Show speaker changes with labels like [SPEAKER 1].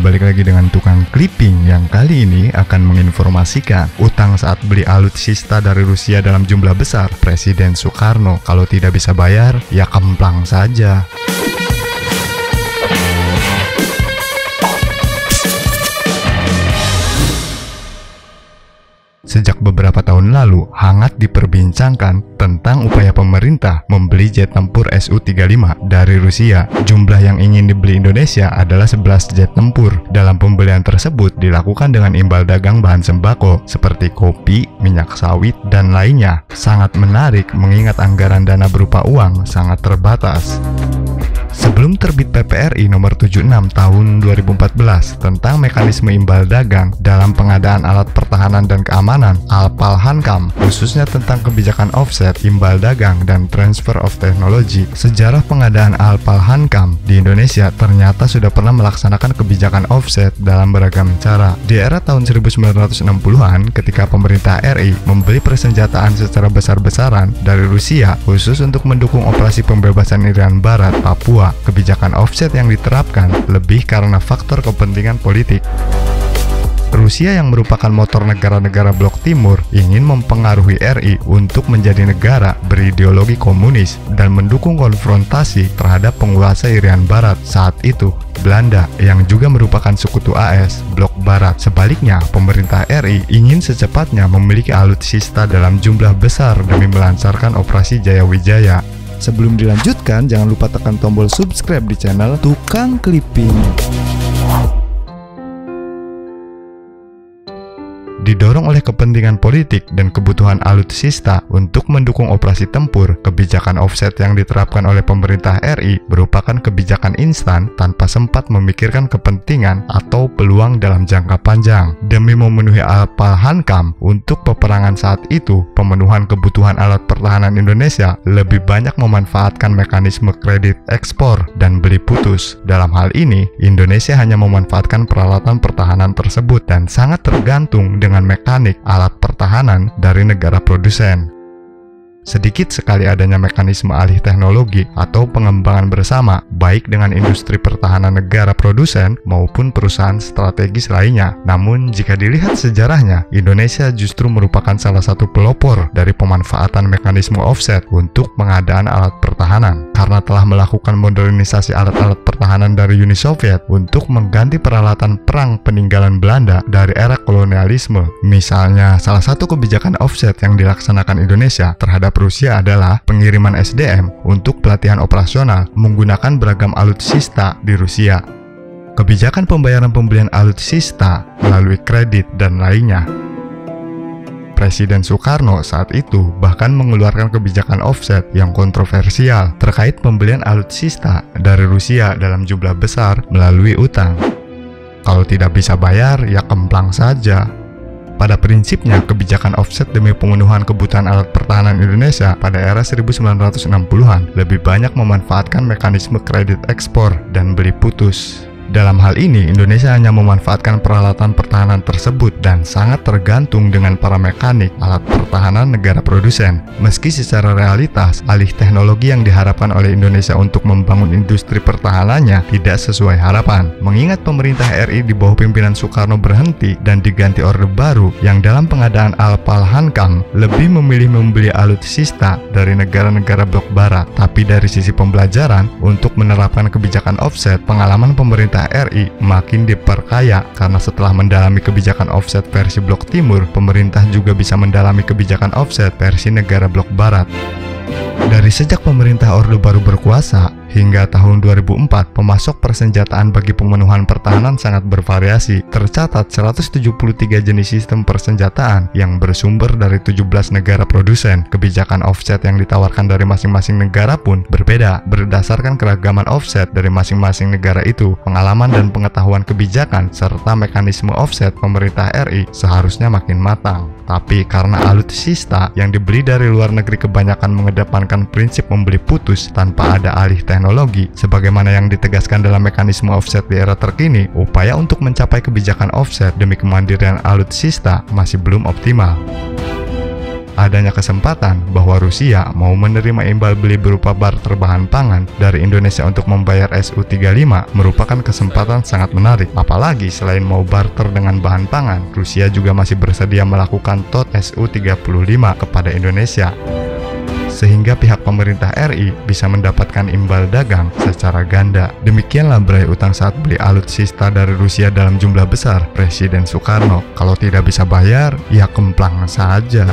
[SPEAKER 1] balik lagi dengan tukang clipping yang kali ini akan menginformasikan utang saat beli alutsista dari Rusia dalam jumlah besar. Presiden Soekarno kalau tidak bisa bayar, ya kemplang saja. Sejak beberapa tahun lalu, hangat diperbincangkan tentang upaya pemerintah membeli jet tempur Su-35 dari Rusia. Jumlah yang ingin dibeli Indonesia adalah 11 jet tempur. Dalam pembelian tersebut dilakukan dengan imbal dagang bahan sembako seperti kopi, minyak sawit, dan lainnya. Sangat menarik mengingat anggaran dana berupa uang sangat terbatas. Sebelum terbit PPRI nomor 76 tahun 2014 tentang mekanisme imbal dagang dalam pengadaan alat pertahanan dan keamanan Al-Palhankam, khususnya tentang kebijakan offset, imbal dagang, dan transfer of technology, sejarah pengadaan Al-Palhankam di Indonesia ternyata sudah pernah melaksanakan kebijakan offset dalam beragam cara. Di era tahun 1960-an, ketika pemerintah RI membeli persenjataan secara besar-besaran dari Rusia khusus untuk mendukung operasi pembebasan Irian Barat, Papua, kebijakan offset yang diterapkan lebih karena faktor kepentingan politik. Rusia yang merupakan motor negara-negara blok timur ingin mempengaruhi RI untuk menjadi negara berideologi komunis dan mendukung konfrontasi terhadap penguasa Irian Barat saat itu, Belanda, yang juga merupakan sekutu AS blok barat. Sebaliknya, pemerintah RI ingin secepatnya memiliki alutsista dalam jumlah besar demi melancarkan operasi Jaya Wijaya. Sebelum dilanjutkan, jangan lupa tekan tombol subscribe di channel Tukang Clipping. Didorong oleh kepentingan politik dan kebutuhan alutsista untuk mendukung operasi tempur, kebijakan offset yang diterapkan oleh pemerintah RI merupakan kebijakan instan tanpa sempat memikirkan kepentingan atau peluang dalam jangka panjang. Demi memenuhi Al-Palhankam untuk peperangan saat itu, pemenuhan kebutuhan alat pertahanan Indonesia lebih banyak memanfaatkan mekanisme kredit ekspor dan beli putus. Dalam hal ini, Indonesia hanya memanfaatkan peralatan pertahanan tersebut dan sangat tergantung dengan mekanik alat pertahanan dari negara produsen. Sedikit sekali adanya mekanisme alih teknologi atau pengembangan bersama, baik dengan industri pertahanan negara produsen maupun perusahaan strategis lainnya. Namun, jika dilihat sejarahnya, Indonesia justru merupakan salah satu pelopor dari pemanfaatan mekanisme offset untuk pengadaan alat pertahanan, karena telah melakukan modernisasi alat-alat pertahanan dari Uni Soviet untuk mengganti peralatan perang peninggalan Belanda dari era kolonialisme. Misalnya, salah satu kebijakan offset yang dilaksanakan Indonesia terhadap Rusia adalah pengiriman SDM untuk pelatihan operasional menggunakan beragam alutsista di Rusia. Kebijakan pembayaran pembelian alutsista melalui kredit dan lainnya. Presiden Soekarno saat itu bahkan mengeluarkan kebijakan offset yang kontroversial terkait pembelian alutsista dari Rusia dalam jumlah besar melalui utang. Kalau tidak bisa bayar, ya kemplang saja. Pada prinsipnya, kebijakan offset demi pemenuhan kebutuhan alat pertahanan Indonesia pada era 1960-an lebih banyak memanfaatkan mekanisme kredit ekspor dan beli putus. Dalam hal ini, Indonesia hanya memanfaatkan peralatan pertahanan tersebut dan sangat tergantung dengan para mekanik alat pertahanan negara produsen. Meski secara realitas, alih teknologi yang diharapkan oleh Indonesia untuk membangun industri pertahanannya tidak sesuai harapan. Mengingat pemerintah RI di bawah pimpinan Soekarno berhenti dan diganti Orde Baru yang dalam pengadaan Al-Palhankam lebih memilih membeli alutsista dari negara-negara blok barat. Tapi dari sisi pembelajaran, untuk menerapkan kebijakan offset, pengalaman pemerintah RI makin diperkaya karena setelah mendalami kebijakan offset versi blok timur, pemerintah juga bisa mendalami kebijakan offset versi negara blok barat. Dari sejak pemerintah Orde Baru berkuasa hingga tahun 2004, pemasok persenjataan bagi pemenuhan pertahanan sangat bervariasi. Tercatat 173 jenis sistem persenjataan yang bersumber dari 17 negara produsen. Kebijakan offset yang ditawarkan dari masing-masing negara pun berbeda berdasarkan keragaman offset dari masing-masing negara itu. Pengalaman dan pengetahuan kebijakan serta mekanisme offset pemerintah RI seharusnya makin matang. Tapi karena alutsista yang dibeli dari luar negeri kebanyakan mengedepankan prinsip membeli putus tanpa ada alih teknologi, sebagaimana yang ditegaskan dalam mekanisme offset di era terkini, upaya untuk mencapai kebijakan offset demi kemandirian alutsista masih belum optimal. Adanya kesempatan bahwa Rusia mau menerima imbal beli berupa barter bahan pangan dari Indonesia untuk membayar Su-35 merupakan kesempatan sangat menarik. Apalagi selain mau barter dengan bahan pangan, Rusia juga masih bersedia melakukan TOT Su-35 kepada Indonesia, sehingga pihak pemerintah RI bisa mendapatkan imbal dagang secara ganda. Demikianlah berai utang saat beli alutsista dari Rusia dalam jumlah besar Presiden Soekarno. Kalau tidak bisa bayar, ya kemplang saja.